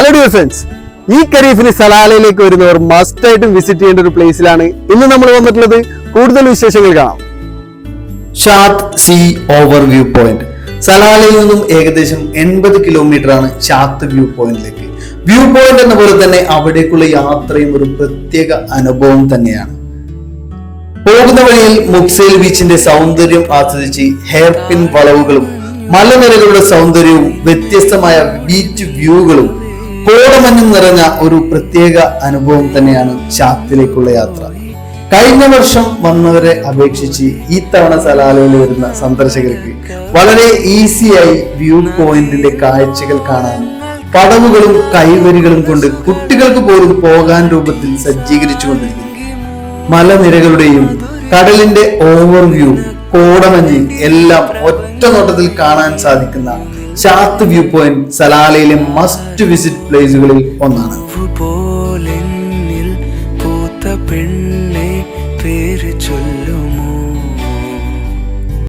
Hello dear friends, ഈ ഖരീഫിന് സലാലയിലേക്ക് വരുന്നവർ must ആയിട്ടും വിസിറ്റ് ചെയ്യേണ്ട ഒരു പ്ലേസിലാണ് ഇന്ന് നമ്മൾ വന്നിട്ടുള്ളത്. കൂടുതൽ വിശേഷങ്ങൾ കാണാം. ഷാത്ത് സീ ഓവർ വ്യൂ പോയിന്റ്. സലാലയിൽ നിന്നും ഏകദേശം 80 കിലോമീറ്റർ ആണ് ഷാത്ത് വ്യൂ പോയിന്റിലേക്ക്. വ്യൂ പോയിന്റ് എന്ന പോലെ തന്നെ അവിടേക്കുള്ള യാത്രയും ഒരു പ്രത്യേക അനുഭവം തന്നെയാണ്. പോകുന്ന വഴിയിൽ മുക്സേൽ ബീച്ചിന്റെ സൗന്ദര്യം ആസ്വദിച്ച് ഹെയർ പിൻ വളവുകളും മലനിരകളുടെ സൗന്ദര്യവും വ്യത്യസ്തമായ ബീച്ച് വ്യൂകളും കോടമഞ്ഞും നിറഞ്ഞ ഒരു പ്രത്യേക അനുഭവം തന്നെയാണ് ഷാത്തിലേക്കുള്ള യാത്ര. കഴിഞ്ഞ വർഷം വന്നവരെ അപേക്ഷിച്ച് ഈ തവണ സലാലയിൽ വരുന്ന സന്ദർശകർക്ക് വളരെ ഈസിയായി വ്യൂ പോയിന്റിന്റെ കാഴ്ചകൾ കാണാനും പടവുകളും കൈവരികളും കൊണ്ട് കുട്ടികൾക്ക് പോലും പോകാൻ രൂപത്തിൽ സജ്ജീകരിച്ചുകൊണ്ടിരിക്കുന്നു. മലനിരകളുടെയും കടലിന്റെ ഓവർവ്യൂ, കോടമഞ്ഞ് എല്ലാം ഒറ്റ നോട്ടത്തിൽ കാണാൻ സാധിക്കുന്ന ഷാത്ത് വ്യൂ പോയിന്റ് സലാലയിലെ മസ്റ്റ് വിസിറ്റ് പ്ലേസുകളിൽ ഒന്നാണ്. പൂത്ത പെണ്ണെ പേര്